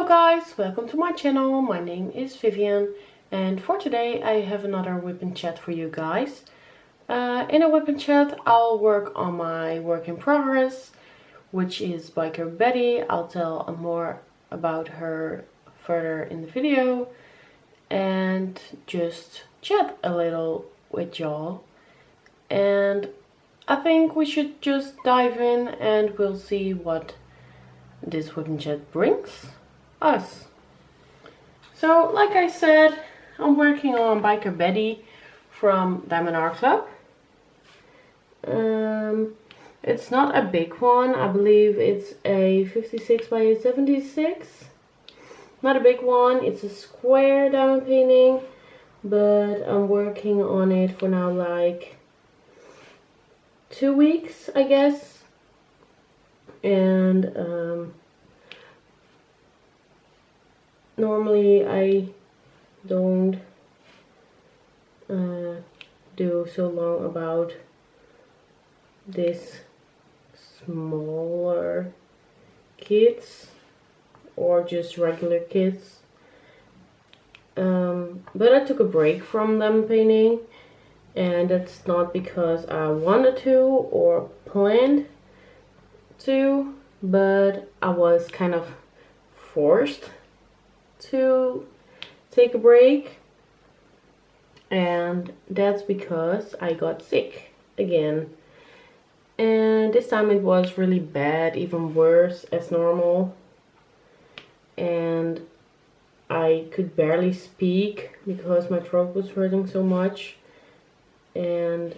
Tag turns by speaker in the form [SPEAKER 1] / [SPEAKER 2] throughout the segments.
[SPEAKER 1] Hello guys, welcome to my channel. My name is Vivian and for today I have another Wipnchat for you guys. In a Wipnchat I'll work on my work in progress, which is Biker Betty. I'll tell more about her further in the video and just chat a little with y'all. And I think we should just dive in and we'll see what this Wipnchat brings us. So like I said, I'm working on Biker Betty from Diamond Art Club. It's not a big one. I believe it's a 56 by 76. Not a big one. It's a square diamond painting, but I'm working on it for now like 2 weeks, I guess. And normally I don't do so long about this smaller kids or just regular kids, but I took a break from them painting, and that's not because I wanted to or planned to, but I was kind of forced to take a break, and that's because I got sick again. And this time it was really bad, even worse as normal, and I could barely speak because my throat was hurting so much, and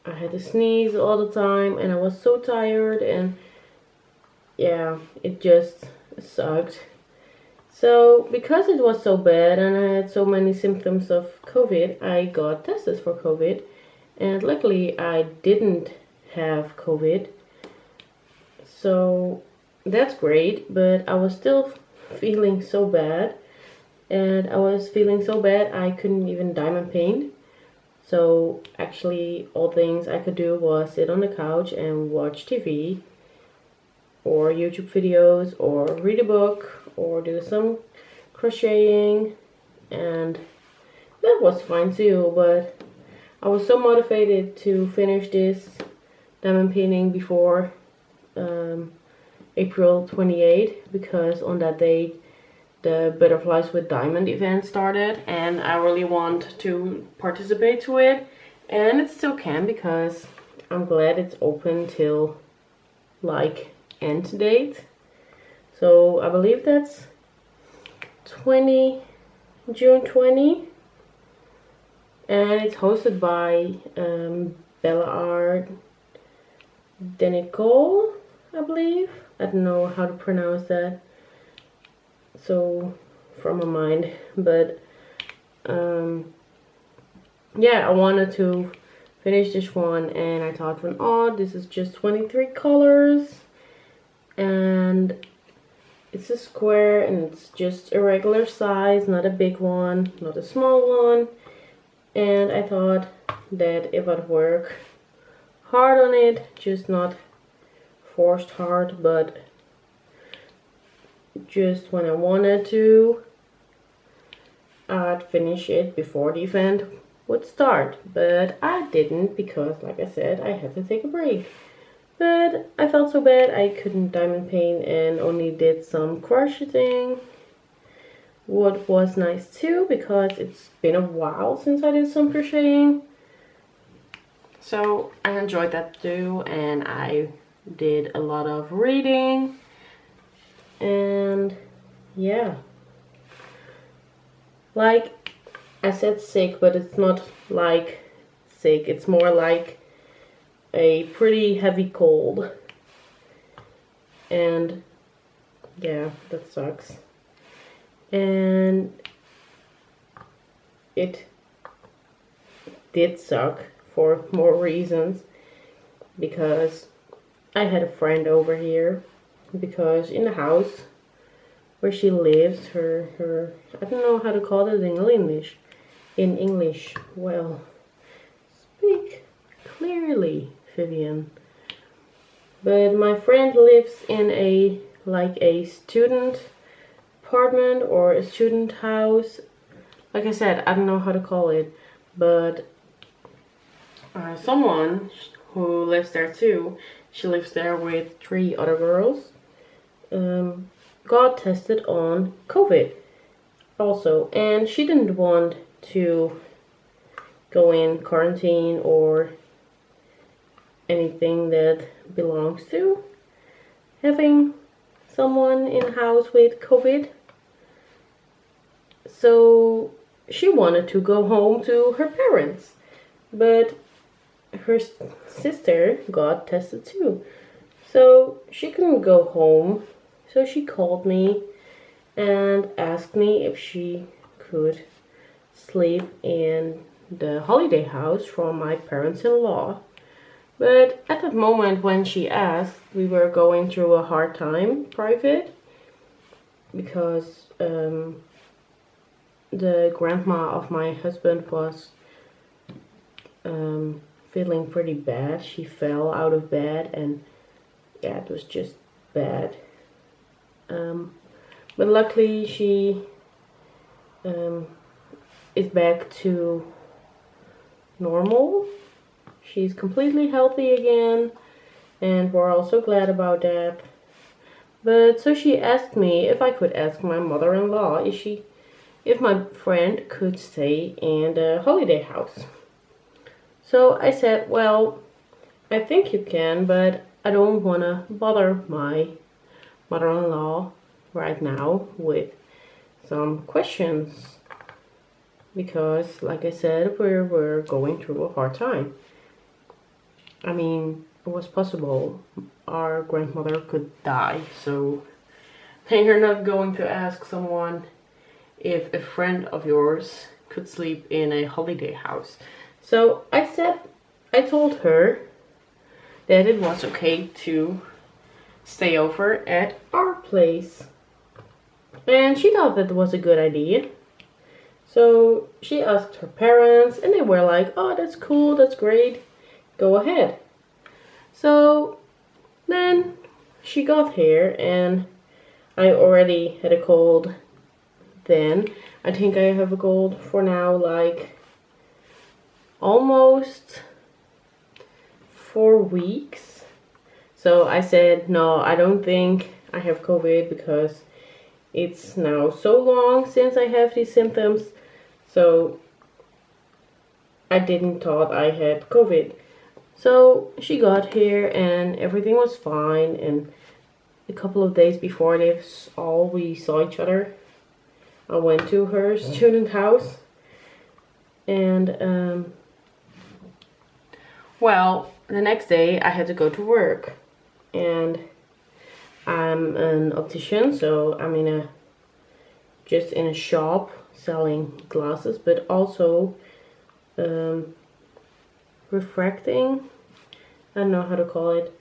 [SPEAKER 1] I had to sneeze all the time, and I was so tired, and yeah, it just sucked. So because it was so bad and I had so many symptoms of COVID, I got tested for COVID, and luckily I didn't have COVID, so that's great. But I was still feeling so bad, and I was feeling so bad I couldn't even diamond paint. So actually all things I could do was sit on the couch and watch TV or YouTube videos or read a book or do some crocheting, and that was fine too. But I was so motivated to finish this diamond painting before April 28th, because on that day the Butterflies with Diamond event started and I really want to participate to it, and it still can because I'm glad it's open till like end date. So I believe that's June 20, and it's hosted by Bella Art Denicole, I believe. I don't know how to pronounce that, so from my mind, but yeah, I wanted to finish this one, and I thought, this is just 23 colors, and it's a square, and it's just a regular size, not a big one, not a small one, and I thought that if I'd work hard on it, just not forced hard, but just when I wanted to, I'd finish it before the event would start. But I didn't, because like I said, I had to take a break. But I felt so bad I couldn't diamond paint and only did some crocheting, what was nice too, because it's been a while since I did some crocheting. So I enjoyed that too, and I did a lot of reading, and yeah, like I said sick, but it's not like sick, it's more like a pretty heavy cold, and yeah, that sucks. And it did suck for more reasons, because I had a friend over here, because in the house where she lives, her I don't know how to call it in English. Well, speak clearly, Vivian. But my friend lives in a student apartment or a student house. Like I said, I don't know how to call it, but someone who lives there too, she lives there with 3 other girls, got tested on COVID also, and she didn't want to go in quarantine or anything that belongs to having someone in the house with COVID. So she wanted to go home to her parents, but her sister got tested too. So she couldn't go home. So she called me and asked me if she could sleep in the holiday house from my parents-in-law. But at that moment when she asked, we were going through a hard time private because the grandma of my husband was feeling pretty bad. She fell out of bed and yeah, it was just bad. But luckily she is back to normal. She's completely healthy again, and we're also glad about that. But so she asked me if I could ask my mother-in-law if my friend could stay in the holiday house. So I said, well, I think you can, but I don't want to bother my mother-in-law right now with some questions because, like I said, we're going through a hard time. I mean, it was possible our grandmother could die, so you're not going to ask someone if a friend of yours could sleep in a holiday house. So I told her that it was okay to stay over at our place. And she thought that was a good idea. So she asked her parents and they were like, oh, that's cool, that's great, go ahead. So then she got here and I already had a cold then. I think I have a cold for now like almost 4 weeks. So I said, no, I don't think I have COVID because it's now so long since I have these symptoms. So I didn't thought I had COVID. So she got here and everything was fine, and a couple of days before this all we saw each other, I went to her student house and well, the next day I had to go to work, and I'm an optician, so I'm just in a shop selling glasses, but also refracting, I don't know how to call it,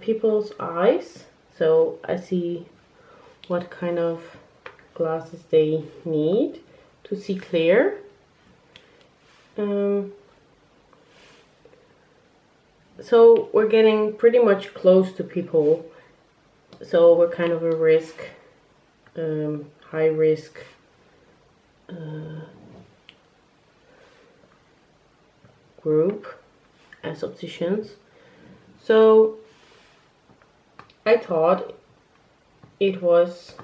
[SPEAKER 1] people's eyes. So I see what kind of glasses they need to see clear. So we're getting pretty much close to people, so we're kind of a risk, high risk group as opticians. So I thought it was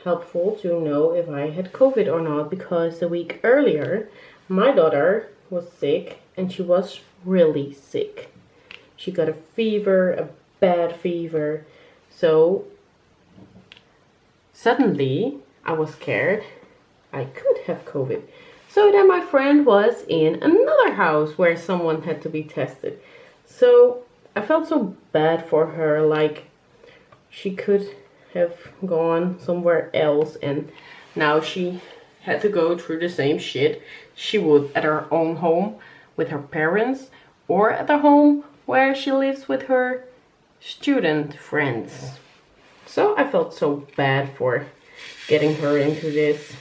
[SPEAKER 1] helpful to know if I had COVID or not, because the week earlier my daughter was sick, and she was really sick. She got a fever, a bad fever. So suddenly I was scared I could have COVID. So then my friend was in another house where someone had to be tested. So I felt so bad for her, like she could have gone somewhere else and now she had to go through the same shit she would at her own home with her parents, or at the home where she lives with her student friends. So I felt so bad for getting her into this.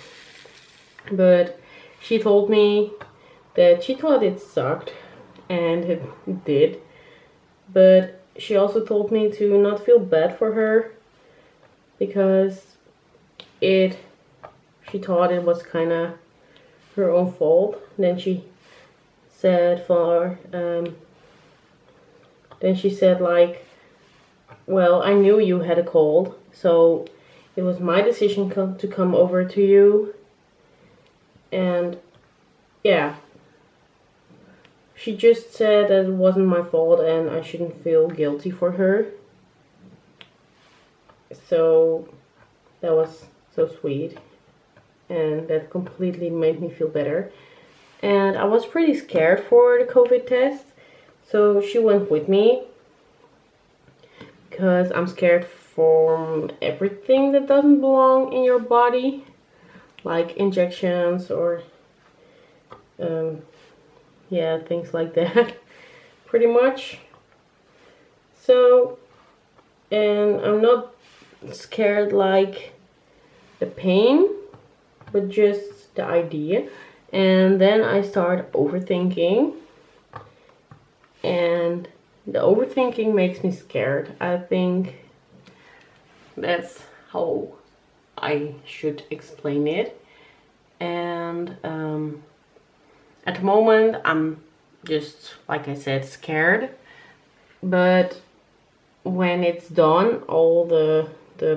[SPEAKER 1] But she told me that she thought it sucked, and it did. But she also told me to not feel bad for her, because she thought it was kind of her own fault. Then she said like, well, I knew you had a cold, so it was my decision to come over to you. And yeah, she just said that it wasn't my fault and I shouldn't feel guilty for her. So that was so sweet, and that completely made me feel better. And I was pretty scared for the COVID test, so she went with me because I'm scared from everything that doesn't belong in your body, like injections or yeah, things like that. Pretty much. So, and I'm not scared like the pain, but just the idea. And then I start overthinking, and the overthinking makes me scared. I think that's how I should explain it. And at the moment I'm just, like I said, scared, but when it's done, all the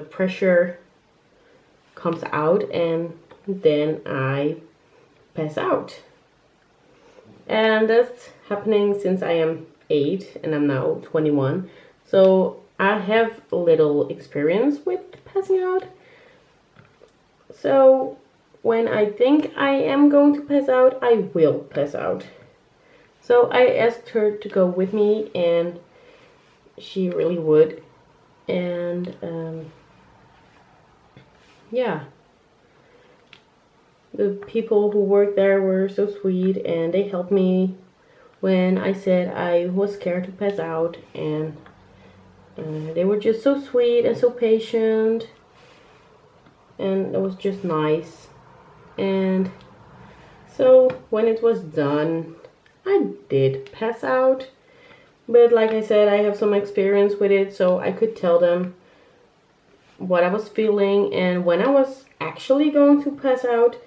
[SPEAKER 1] pressure comes out, and then I pass out. And that's happening since I am 8 and I'm now 21, so I have a little experience with passing out. So when I think I am going to pass out, I will pass out. So I asked her to go with me, and she really would. And yeah, the people who worked there were so sweet, and they helped me when I said I was scared to pass out, and they were just so sweet and so patient, and it was just nice. And so when it was done, I did pass out, but like I said, I have some experience with it, so I could tell them what I was feeling and when I was actually going to pass out,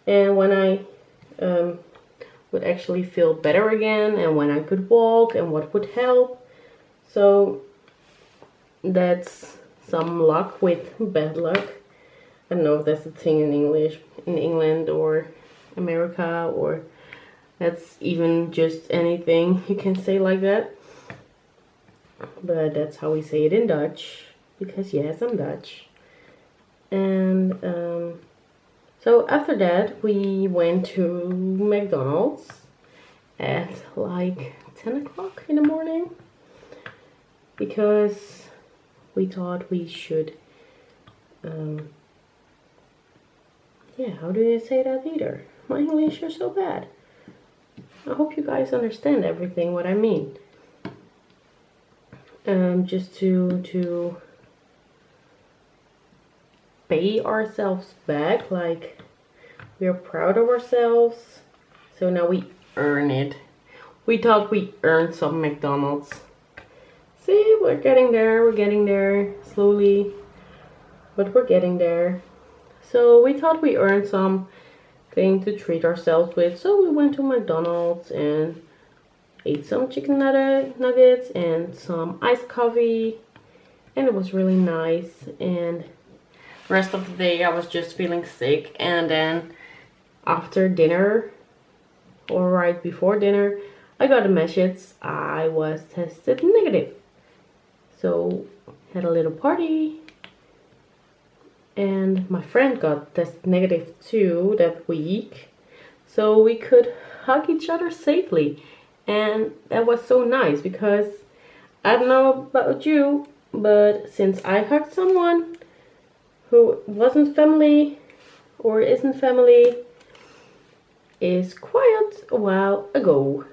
[SPEAKER 1] and when I would actually feel better again, and when I could walk, and what would help. So that's some luck with bad luck. I don't know if that's a thing in English, in England or America, or that's even just anything you can say like that. But that's how we say it in Dutch, because yes, I'm Dutch. And so after that, we went to McDonald's at like 10 o'clock in the morning, because we thought we should, yeah, how do you say that either? My English is so bad. I hope you guys understand everything what I mean. Just to pay ourselves back, like we're proud of ourselves, so now we earn it. We thought we earned some McDonald's. See, we're getting there slowly, but we're getting there. So we thought we earned something to treat ourselves with, so we went to McDonald's and ate some chicken nuggets and some iced coffee, and it was really nice. And the rest of the day I was just feeling sick, and then after dinner, or right before dinner, I got a message I was tested negative. So had a little party, and my friend got tested negative too that week, so we could hug each other safely. And that was so nice, because I don't know about you, but since I hugged someone who wasn't family or isn't family is quite a while ago,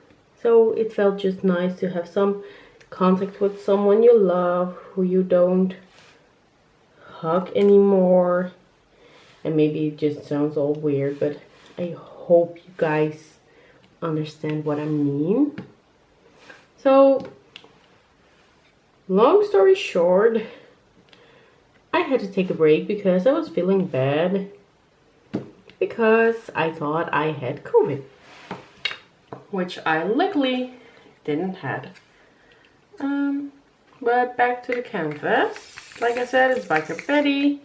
[SPEAKER 1] so it felt just nice to have some contact with someone you love, who you don't hug anymore. And maybe it just sounds all weird, but I hope you guys understand what I mean. So long story short, I had to take a break because I was feeling bad because I thought I had COVID, which I luckily didn't have. But back to the canvas. Like I said, it's by Betty,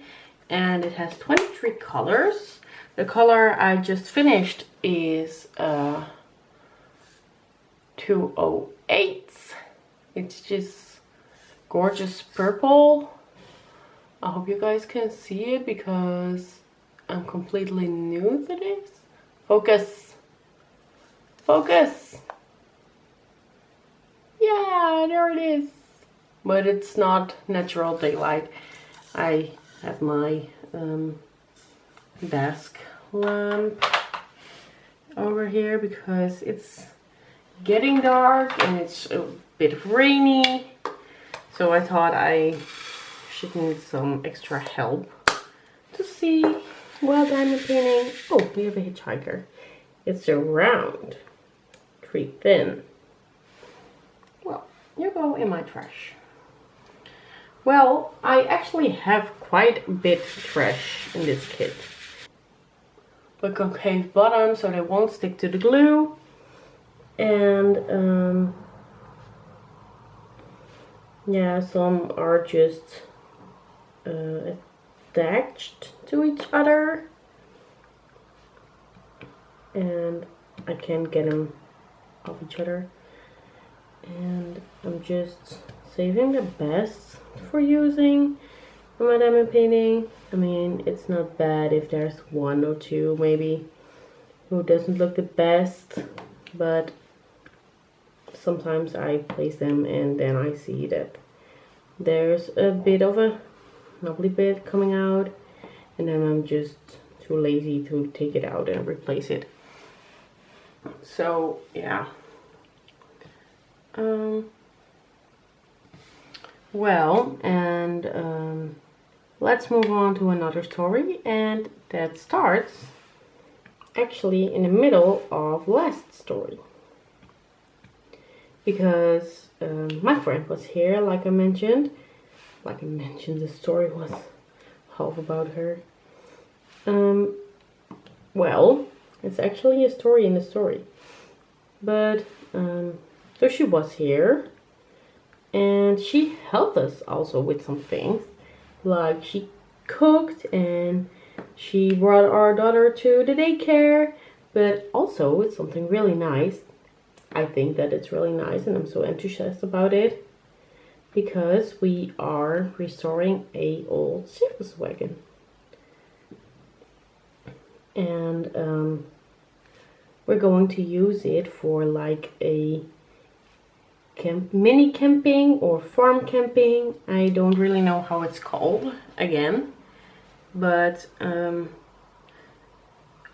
[SPEAKER 1] and it has 23 colors. The color I just finished is 208. It's just gorgeous purple. I hope you guys can see it because I'm completely new to this. Focus. Focus. Yeah, there it is. But it's not natural daylight. I have my desk lamp over here because it's getting dark and it's a bit rainy. So I thought I should need some extra help to see what I'm painting. Oh, we have a hitchhiker. It's a round tree thin. Well, you go in my trash. Well, I actually have quite a bit of trash in this kit. The concave bottom so they won't stick to the glue. And yeah, some are just attached to each other. And I can't get them off each other. And I'm just saving the best for using for my diamond painting. I mean, it's not bad if there's one or two maybe who doesn't look the best, but sometimes I place them and then I see that there's a bit of a lovely bit coming out, and then I'm just too lazy to take it out and replace it. So yeah. Well, and let's move on to another story, and that starts actually in the middle of last story, because my friend was here, like I mentioned. The story was half about her. Well, it's actually a story in a story, but so she was here, and she helped us also with some things, like she cooked and she brought our daughter to the daycare, but also with something really nice. I think that it's really nice and I'm so enthusiastic about it because we are restoring a old circus wagon. And we're going to use it for like a mini camping or farm camping. I don't really know how it's called again, but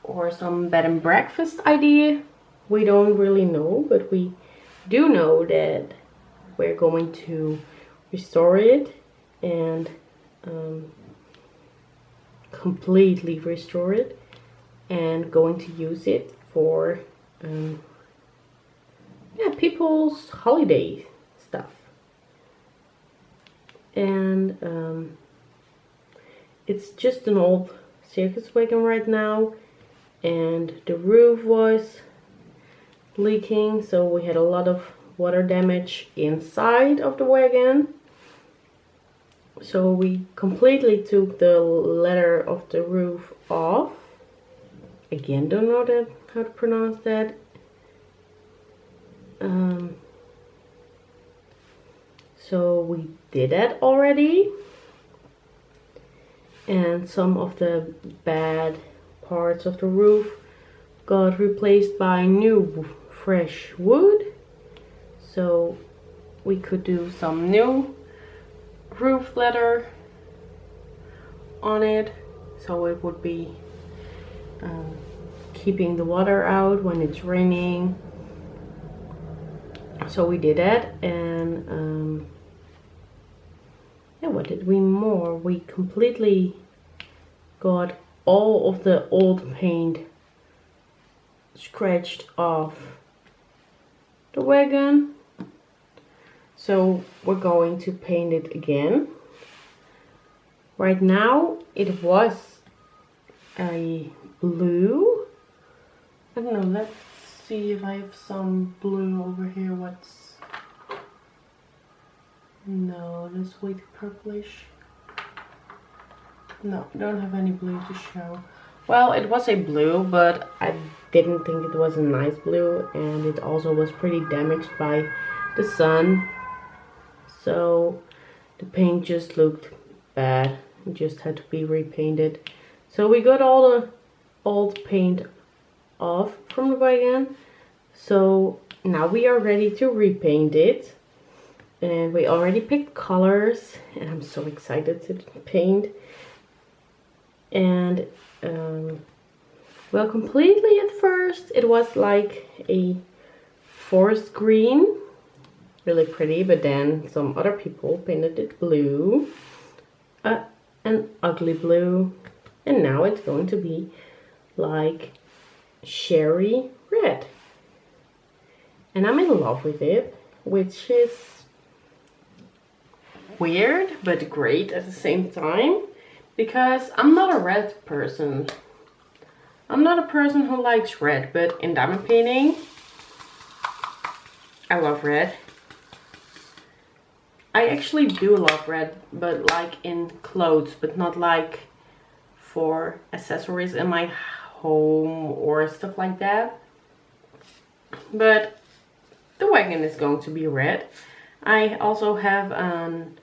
[SPEAKER 1] or some bed and breakfast idea. We don't really know, but we do know that we're going to restore it and completely restore it, and going to use it for people's holiday stuff. And it's just an old circus wagon right now, and the roof was leaking, so we had a lot of water damage inside of the wagon. So we completely took the leather of the roof off. Again, don't know how to pronounce that. So we did that already, and some of the bad parts of the roof got replaced by new fresh wood, so we could do some new roof leather on it, so it would be keeping the water out when it's raining. So we did that, and yeah, what did we more? We completely got all of the old paint scratched off the wagon. So we're going to paint it again. Right now it was a blue. I don't know, let's see if I have some blue over here. What's... No, that's way too purplish. No, I don't have any blue to show. Well, it was a blue, but I didn't think it was a nice blue, and it also was pretty damaged by the sun. So the paint just looked bad. It just had to be repainted. So we got all the old paint off from the wagon. So now we are ready to repaint it. And we already picked colors, and I'm so excited to paint. And well, completely at first it was like a forest green, really pretty, but then some other people painted it blue, an ugly blue, and now it's going to be like cherry red. And I'm in love with it, which is weird but great at the same time, because I'm not a red person. I'm not a person who likes red, but in diamond painting I love red. I actually do love red, but like in clothes, but not like for accessories in my home or stuff like that. But the wagon is going to be red. I also have an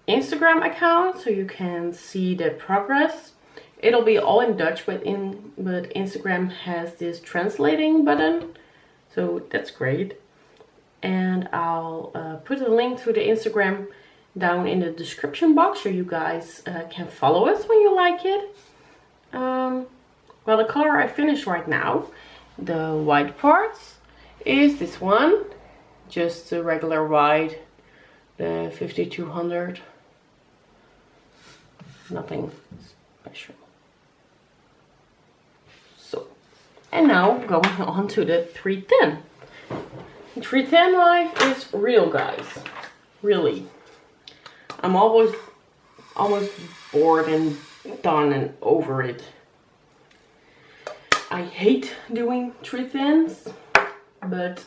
[SPEAKER 1] Instagram account, so you can see the progress. It'll be all in Dutch, but Instagram has this translating button, so that's great. And I'll put a link to the Instagram down in the description box, so you guys can follow us when you like it. Well, the color I finished right now, the white parts, is this one, just the regular white, the 5200. Nothing special. So, and now going on to the 310. 310 life is real, guys. Really. I'm almost bored and done and over it. I hate doing 310s, but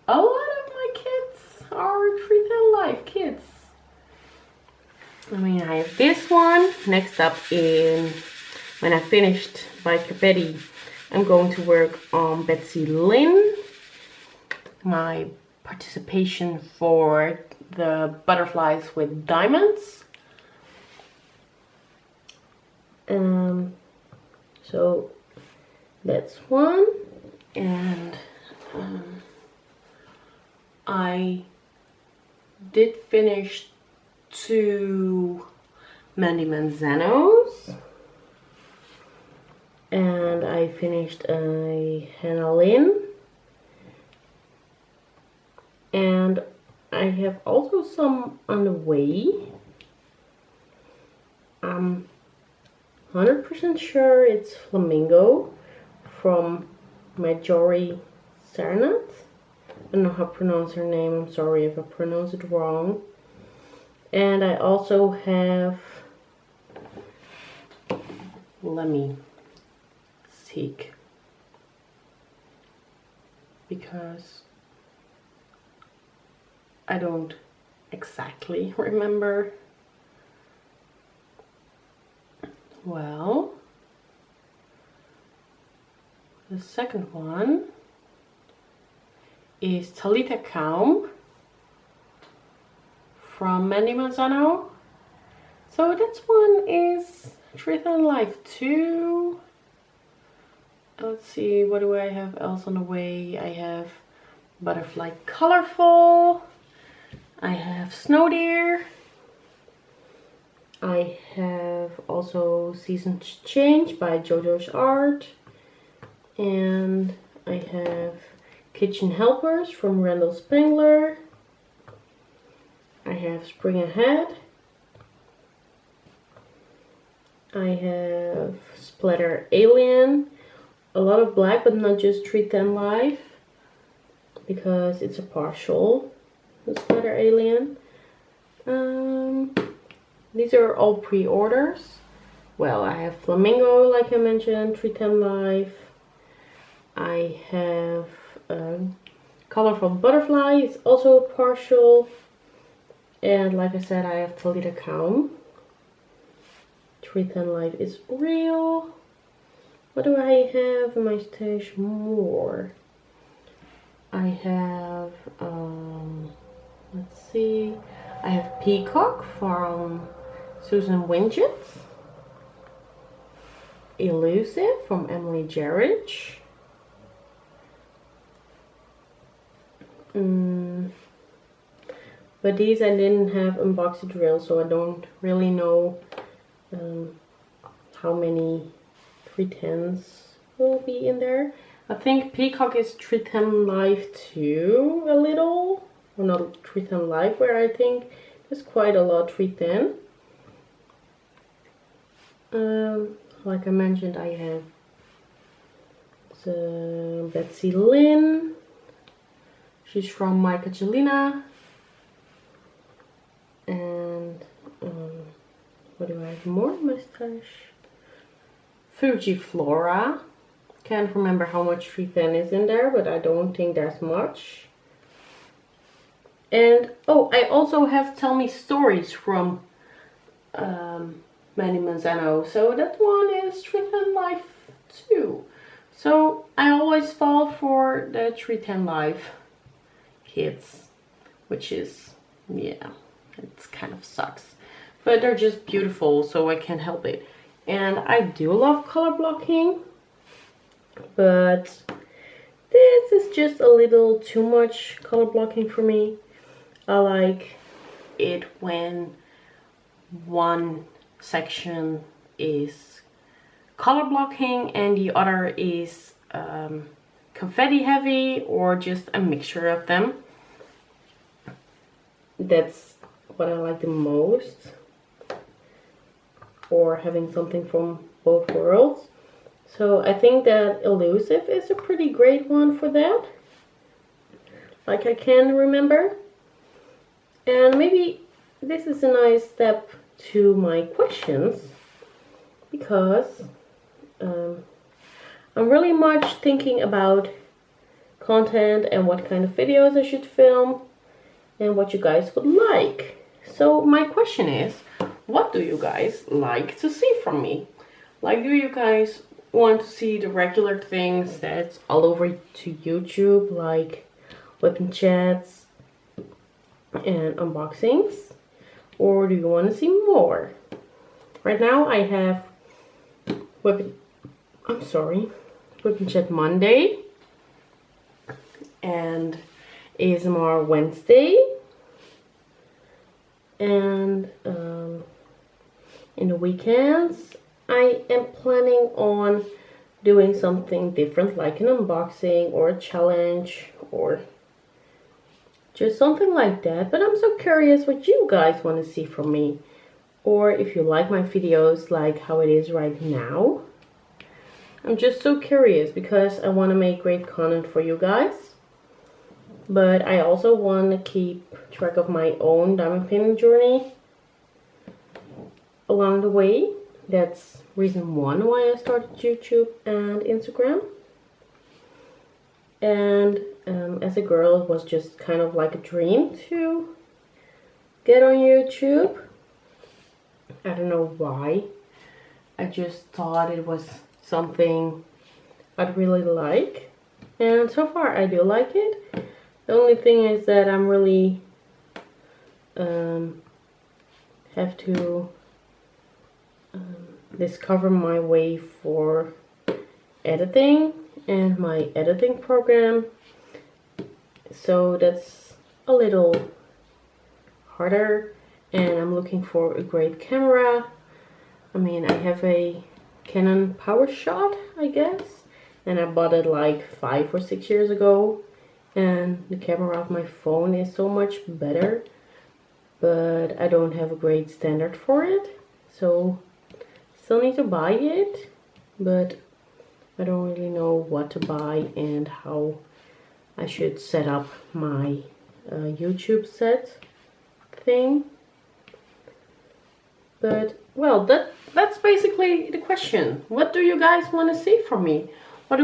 [SPEAKER 1] a lot of my kids are 310 life kids. I mean, I have this one. Next up, when I finished by Capetti, I'm going to work on Betsy Lynn. My participation for the butterflies with diamonds. So that's one. And I did finish 2 Mandy Manzanos, and I finished a Hannah Lynn, and I have also some on the way. I'm 100% sure it's Flamingo from Marjorie Sarnat. I don't know how to pronounce her name. I'm sorry if I pronounce it wrong. And I also have, let me seek, because I don't exactly remember. Well, the second one is Talita Kaum from Mandy Manzano. So that one is Truth and Life 2. Let's see, what do I have else on the way? I have Butterfly Colorful. I have Snow Deer. I have also Seasons Change by JoJo's Art. And I have Kitchen Helpers from Randall Spangler. I have Spring Ahead. I have Splatter Alien. A lot of black, but not just Treat Them Live, because it's a partial Splatter Alien. these are all pre-orders. Well, I have Flamingo, like I mentioned, 310 Live. I have Colorful Butterfly, it's also a partial. And like I said, I have Talita Kaum. 310 Live is real. What do I have in my stash more? I have, let's see, I have Peacock from Susan Wipnchat. Elusive from Emily Jarridge. But these I didn't have unboxed drill, so I don't really know how many 310s will be in there. I think Peacock is 310 Live too, a little. Or not 310 Live, where I think there's quite a lot 310. Like I mentioned, I have the Betsy Lynn. She's from Micah Jelena. And what do I have more in my stash? Fuji Flora. Can't remember how much 310 is in there, but I don't think there's much. And oh, I also have Tell Me Stories from Manny Manzano. So that one is 310 Live too. So I always fall for the 310 Live kits, which is, yeah, it kind of sucks. But they're just beautiful, so I can't help it. And I do love color blocking, but this is just a little too much color blocking for me. I like it when one section is color blocking and the other is confetti heavy, or just a mixture of them. That's what I like the most. Or having something from both worlds. So I think that Elusive is a pretty great one for that. Like I can remember. And maybe this is a nice step to my questions, because I'm really much thinking about content and what kind of videos I should film and what you guys would like. So my question is, what do you guys like to see from me? Like, do you guys want to see the regular things that's all over to YouTube, like Wipnchats and unboxings? Or do you want to see more? Right now I have Wipnchat Monday and ASMR Wednesday, and in the weekends I am planning on doing something different, like an unboxing or a challenge or just something like that. But I'm so curious what you guys want to see from me, or if you like my videos like how it is right now. I'm just so curious because I want to make great content for you guys, but I also want to keep track of my own diamond painting journey along the way. That's reason one why I started YouTube and Instagram. And as a girl, it was just kind of like a dream to get on YouTube. I don't know why. I just thought it was something I'd really like. And so far I do like it. The only thing is that I'm really have to discover my way for editing and my editing program. So that's a little harder, and I'm looking for a great camera. I mean, I have a Canon PowerShot, I guess, and I bought it like 5 or 6 years ago, and the camera of my phone is so much better, but I don't have a great standard for it, so still need to buy it, but I don't really know what to buy and how I should set up my YouTube set thing. But well, that's basically the question. What do you guys want to see from me? What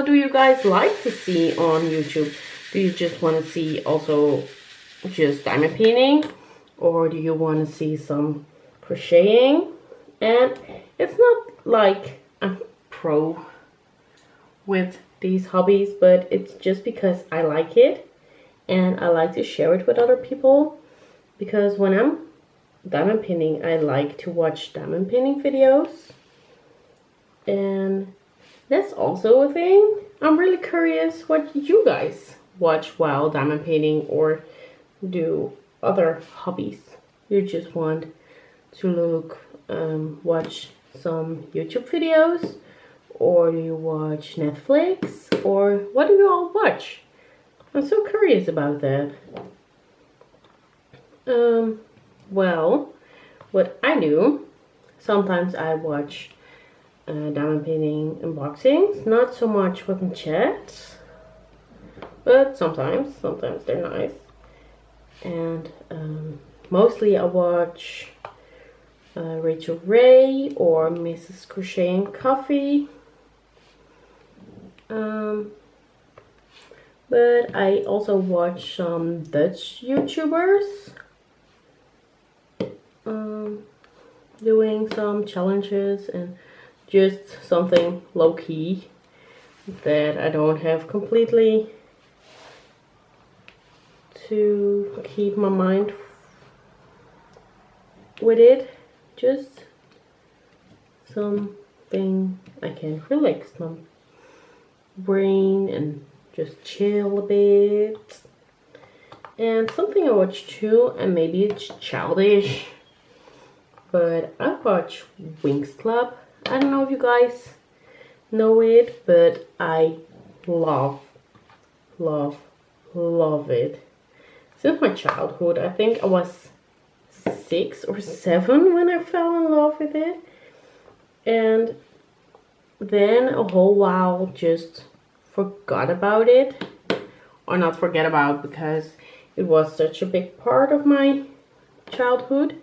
[SPEAKER 1] do you guys like to see on YouTube? Do you just want to see also just diamond painting, or do you want to see some crocheting? And it's not like I'm pro with these hobbies, but it's just because I like it and I like to share it with other people. Because when I'm diamond painting, I like to watch diamond painting videos, and that's also a thing. I'm really curious what you guys watch while diamond painting, or do other hobbies. You just want to watch some YouTube videos, or do you watch Netflix, or what do you all watch? I'm so curious about that. Well, what I do, sometimes I watch diamond painting unboxings, not so much Wipnchat, but sometimes they're nice. And mostly I watch Rachel Ray or Mrs. Crochet and Coffee. But I also watch some Dutch YouTubers doing some challenges and just something low-key that I don't have completely to keep my mind with it. Just something I can relax my brain and just chill a bit. And something I watch too, and maybe it's childish, but I watch Wings Club. I don't know if you guys know it, but I love it. Since my childhood, I think I was 6 or 7 when I fell in love with it. And then a whole while just forgot about it. Or not forget about, because it was such a big part of my childhood.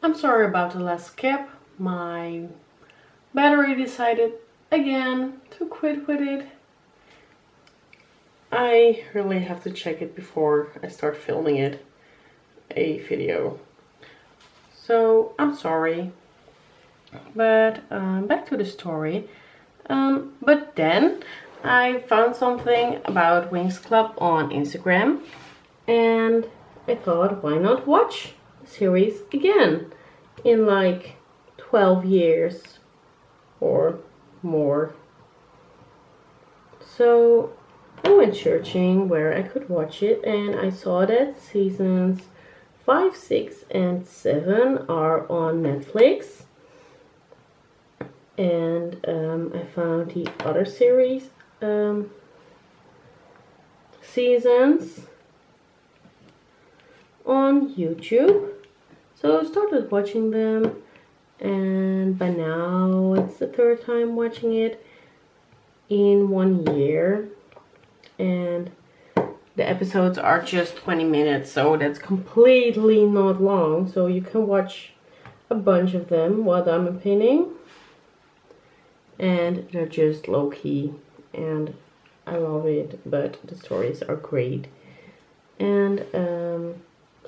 [SPEAKER 1] I'm sorry about the last skip. My battery decided again to quit with it. I really have to check it before I start filming a video. So I'm sorry. But back to the story. But then I found something about Wings Club on Instagram, and I thought, why not watch the series again in like 12 years or more. So I went searching where I could watch it, and I saw that seasons 5, 6, and 7 are on Netflix. And I found the other series seasons on YouTube. So I started watching them, and by now it's the 3rd time watching it in 1 year. And the episodes are just 20 minutes, so that's completely not long. So you can watch a bunch of them while diamond painting. And they're just low-key, and I love it, but the stories are great. And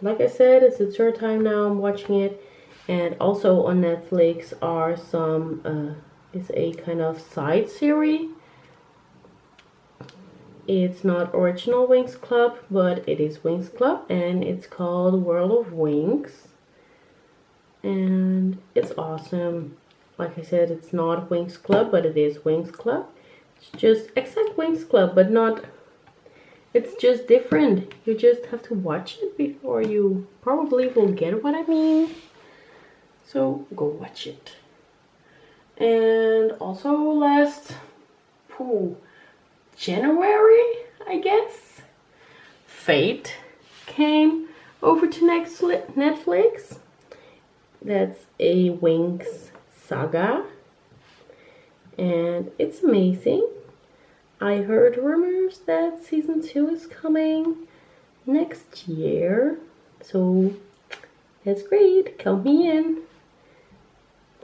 [SPEAKER 1] like I said, it's the 3rd time now I'm watching it. And also on Netflix are some is a kind of side series. It's not original Wings Club, but it is Wings Club, and it's called World of Wings, and it's awesome. Like I said, it's not Wings Club, but it is Wings Club. It's just exact Wings Club, but not, it's just different. You just have to watch it before you probably will get what I mean. So go watch it. And also last January, I guess, Fate came over to Netflix. That's a Wings saga, and it's amazing. I heard rumors that season 2 is coming next year, so That's great. Count me in.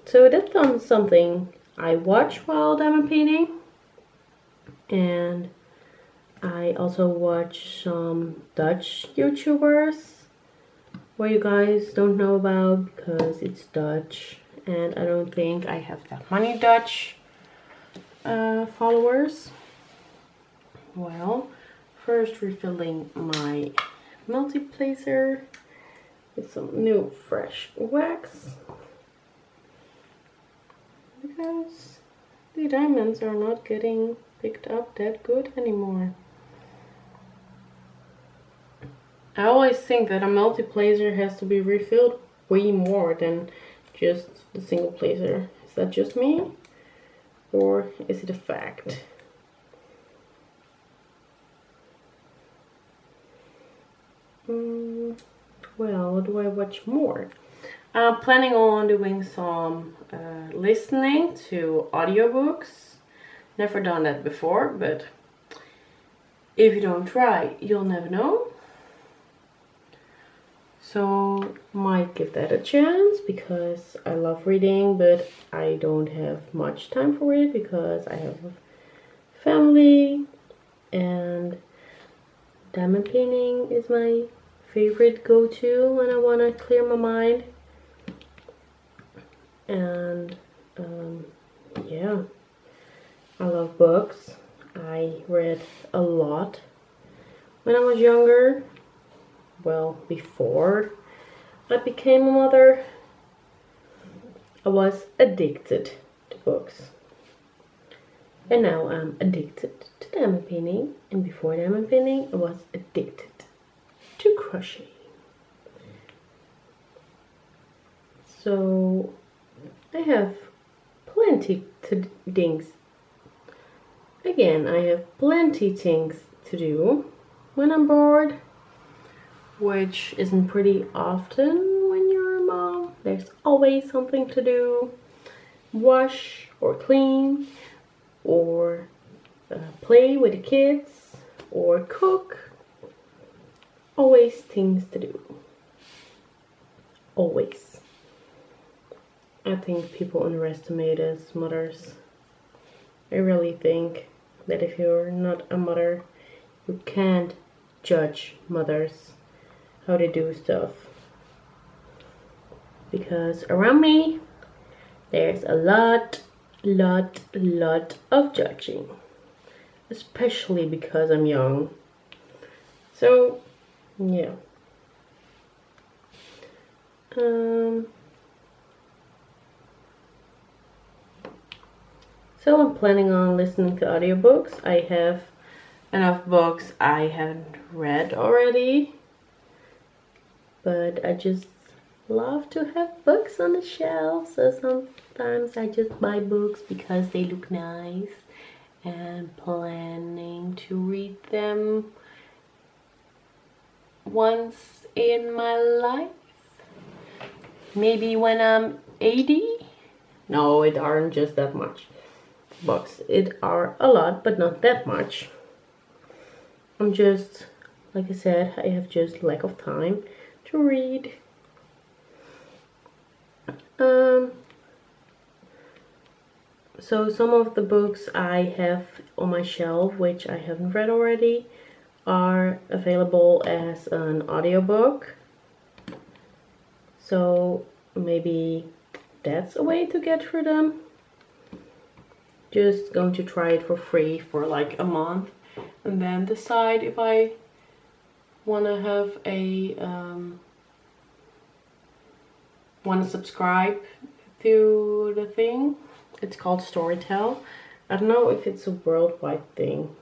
[SPEAKER 1] So that's something I watch while diamond painting. And I also watch some Dutch YouTubers where you guys don't know about because it's Dutch. And I don't think I have that many Dutch followers. Well, first refilling my multiplacer with some new fresh wax because the diamonds are not getting picked up that good anymore. I always think that a multiplacer has to be refilled way more than just the single placer. Is that just me? Or is it a fact? Well, what do I watch more? I'm planning on doing some listening to audiobooks. Never done that before, but if you don't try, you'll never know. So might give that a chance because I love reading, but I don't have much time for it because I have a family and diamond painting is my favorite go-to when I want to clear my mind. And yeah, I love books. I read a lot when I was younger. Well, before I became a mother, I was addicted to books. And now I'm addicted to diamond painting. And before diamond painting, I was addicted to crocheting. So I have plenty to things. Again, I have plenty things to do when I'm bored, which isn't pretty often when you're a mom. There's always something to do. Wash or clean or play with the kids or cook. Always things to do. Always. I think people underestimate us mothers. I really think that if you're not a mother, you can't judge mothers how they do stuff. Because around me, there's a lot of judging. Especially because I'm young. So, yeah. So I'm planning on listening to audiobooks. I have enough books I haven't read already. But I just love to have books on the shelf. So sometimes I just buy books because they look nice. And planning to read them once in my life. Maybe when I'm 80. No, it aren't just that much books. It are a lot, but not that much. I'm just, like I said, I have just lack of time to read. So some of the books I have on my shelf, which I haven't read already, are available as an audiobook. So maybe that's a way to get through them. Just going to try it for free for like a month and then decide if I want to have a want to subscribe to the thing. It's called Storytel. I don't know if it's a worldwide thing.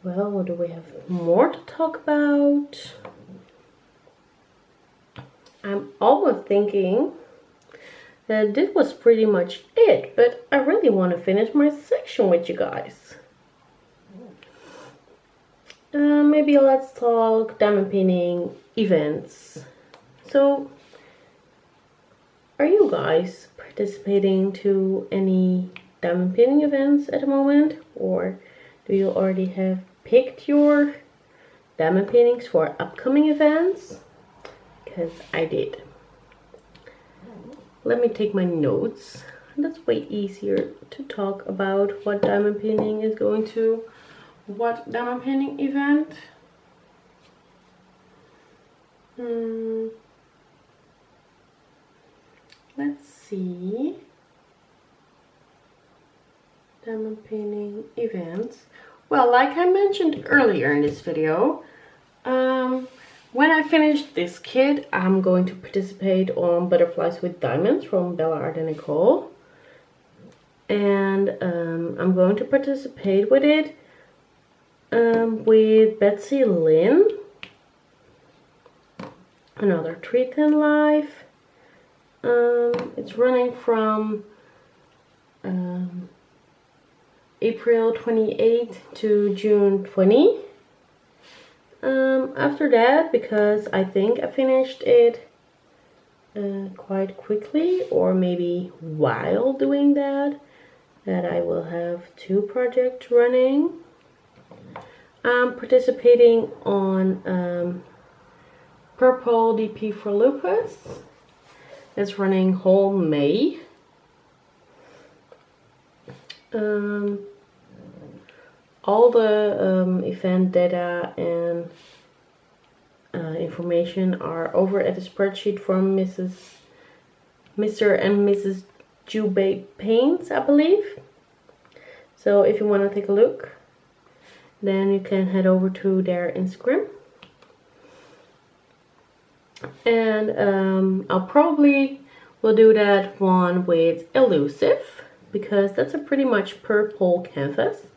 [SPEAKER 1] Well, what do we have more to talk about? I'm almost thinking that this was pretty much it, but I really want to finish my section with you guys. Maybe let's talk diamond painting events. So, are you guys participating to any diamond painting events at the moment? Or do you already have picked your diamond paintings for upcoming events, because I did. Let me take my notes. That's way easier to talk about what diamond painting is going to, what diamond painting event. Let's see. Diamond painting events. Well, like I mentioned earlier in this video, when I finish this kit, I'm going to participate on Butterflies with Diamonds from Bella Art and Nicole. And I'm going to participate with it with Betsy Lynn, another Treat in Life. It's running from April 28th to June 20. After that, because I think I finished it quite quickly, or maybe while doing that I will have 2 projects running. I'm participating on Purple DP for Lupus. It's running whole May. All the event data and information are over at the spreadsheet from Mr. and Mrs. Jubei Paints, I believe. So if you want to take a look, then you can head over to their Instagram. And I'll probably will do that one with Elusive, because that's a pretty much purple canvas.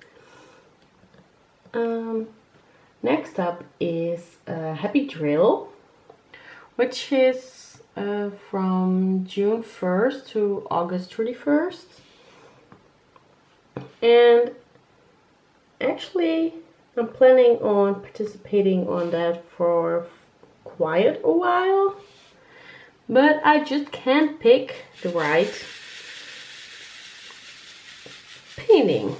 [SPEAKER 1] Next up is Happy Drill, which is from June 1st to August 31st. And actually, I'm planning on participating on that for quite a while, but I just can't pick the right painting.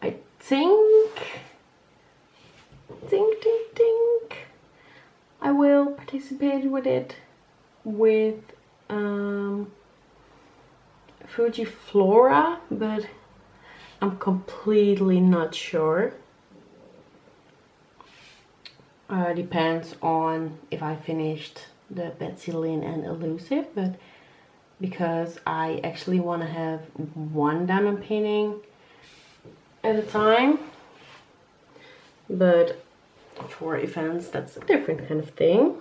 [SPEAKER 1] I think I will participate with it with Fuji Flora, but I'm completely not sure. Depends on if I finished the Betsy Lynn and Elusive, but because I actually want to have one diamond painting at a time, but for events that's a different kind of thing.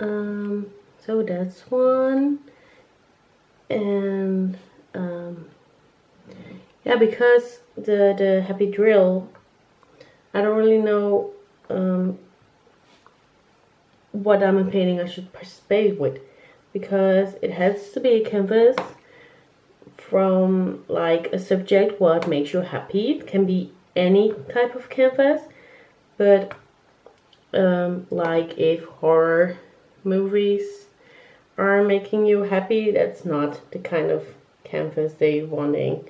[SPEAKER 1] So that's one. And yeah, because the Happy Drill, I don't really know what diamond painting I should participate with, because it has to be a canvas from like a subject what makes you happy. It can be any type of canvas, but like if horror movies are making you happy, that's not the kind of canvas they wanting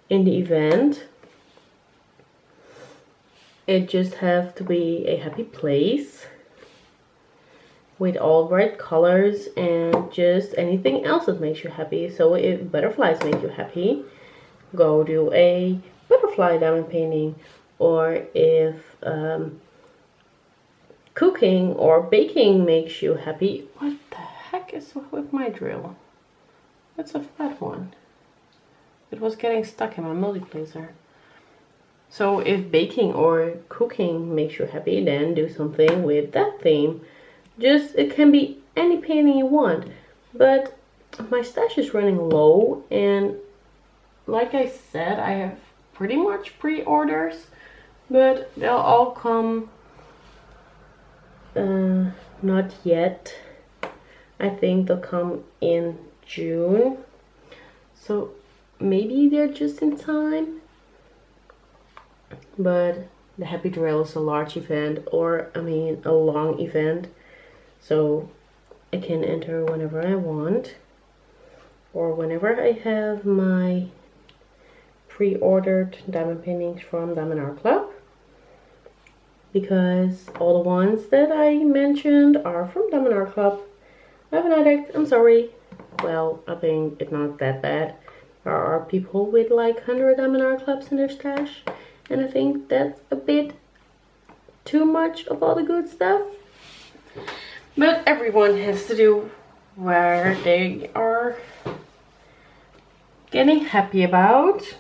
[SPEAKER 1] in the event. It just have to be a happy place with all bright colors and just anything else that makes you happy. So if butterflies make you happy, go do a butterfly diamond painting. Or if cooking or baking makes you happy. What the heck is with my drill? It's a flat one. It was getting stuck in my multiplacer. So if baking or cooking makes you happy, then do something with that theme. Just, it can be any painting you want. But my stash is running low, and like I said, I have pretty much pre-orders, but they'll all come not yet. I think they'll come in June, so maybe they're just in time. But the Happy Drill is a large event, or I mean a long event, so I can enter whenever I want, or whenever I have my pre-ordered diamond paintings from Diamond Art Club. because all the ones that I mentioned are from Diamond Art Club. I have an addict, I'm sorry. Well, I think it's not that bad. There are people with like 100 Diamond Art Clubs in their stash, and I think that's a bit too much of all the good stuff. But everyone has to do where they are getting happy about.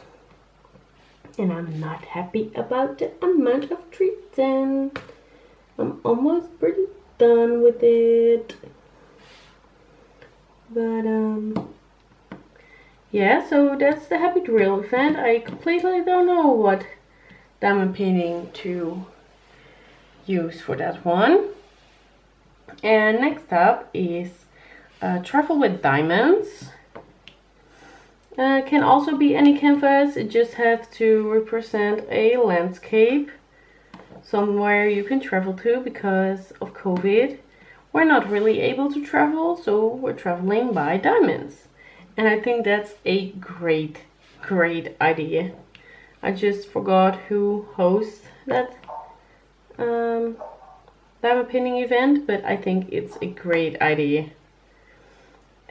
[SPEAKER 1] And I'm not happy about the amount of treats, and I'm almost pretty done with it. But yeah, so that's the Happy Drill event. I completely don't know what diamond painting to use for that one. And next up is Travel with Diamonds. Can also be any canvas. It just has to represent a landscape, somewhere you can travel to. Because of COVID, we're not really able to travel, so we're traveling by diamonds. And I think that's a great idea. I just forgot who hosts that diamond painting event, but I think it's a great idea.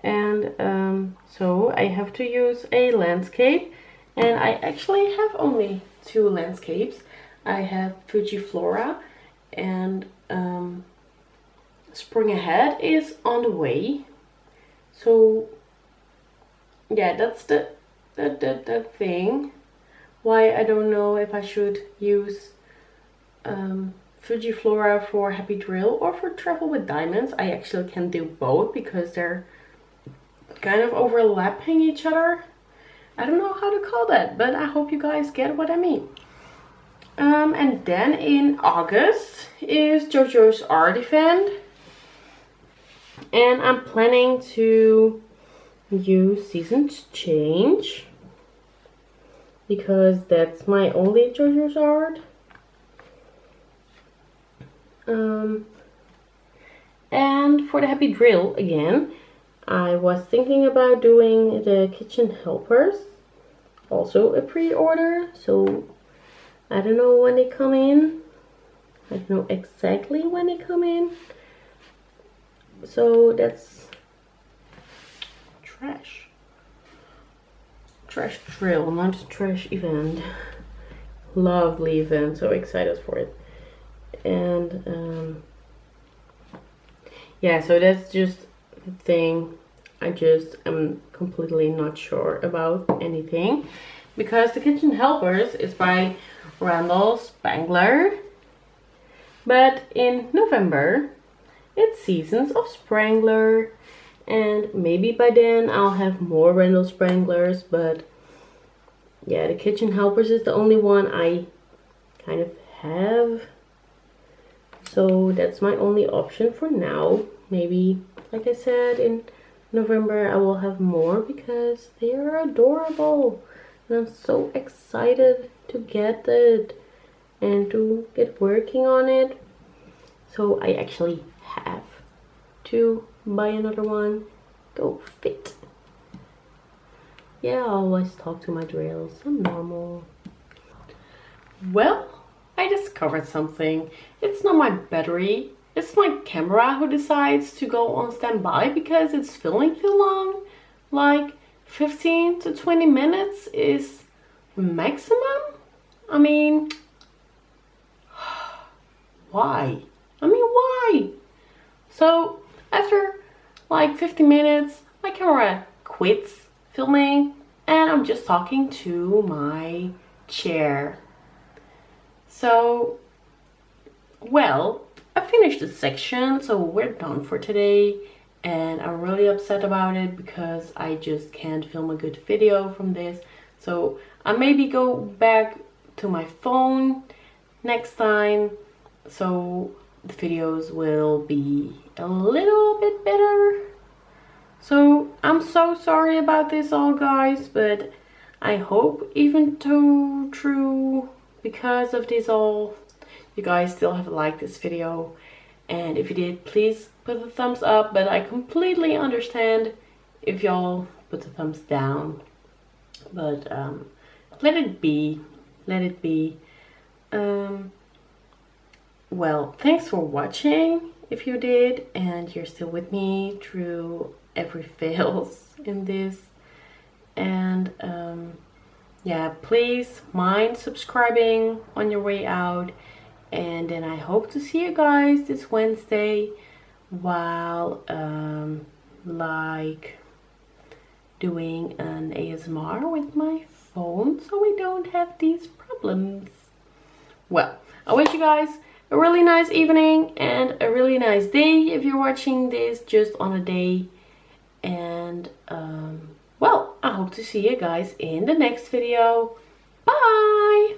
[SPEAKER 1] And so I have to use a landscape, and I actually have only 2 landscapes. I have Fujiflora, and Spring Ahead is on the way. So yeah, that's the thing. Why I don't know if I should use Fujiflora for Happy Drill or for Travel with Diamonds. I actually can do both because they're kind of overlapping each other. I don't know how to call that, but I hope you guys get what I mean. And then in August is JoJo's art event, and I'm planning to use Seasons Change because that's my only JoJo's art. And for the Happy Drill again, I was thinking about doing the kitchen helpers, also a pre-order, so I don't know when they come in. I don't know exactly when they come in. So that's trash drill, not trash event. Lovely event, so excited for it. And yeah, so that's just the thing. I just am completely not sure about anything, because the kitchen helpers is by Randall Spangler, but in November it's Seasons of Sprangler, and maybe by then I'll have more Randall Spranglers. But yeah, the kitchen helpers is the only one I kind of have, so that's my only option for now. Maybe, like I said, in November I will have more because they are adorable, and I'm so excited to get it and to get working on it. So I actually have to buy another one. Go fit. Yeah, I always talk to my drills. I'm normal. Well, I discovered something. It's not my battery. It's my camera who decides to go on standby because it's filming too long. Like 15 to 20 minutes is maximum. I mean, why? Why? So after like 50 minutes, my camera quits filming and I'm just talking to my chair. So, well, I finished this section, so we're done for today, and I'm really upset about it because I just can't film a good video from this. So I maybe go back to my phone next time, so the videos will be a little bit better. So I'm so sorry about this all, guys, but I hope even through because of this all, you guys still have liked this video. And if you did, please put a thumbs up, but I completely understand if y'all put a thumbs down. But let it be. well, thanks for watching if you did and you're still with me through every fails in this. And yeah, please mind subscribing on your way out. And then I hope to see you guys this Wednesday while like doing an ASMR with my phone so we don't have these problems. Well, I wish you guys a really nice evening and a really nice day if you're watching this just on a day. And well, I hope to see you guys in the next video. Bye!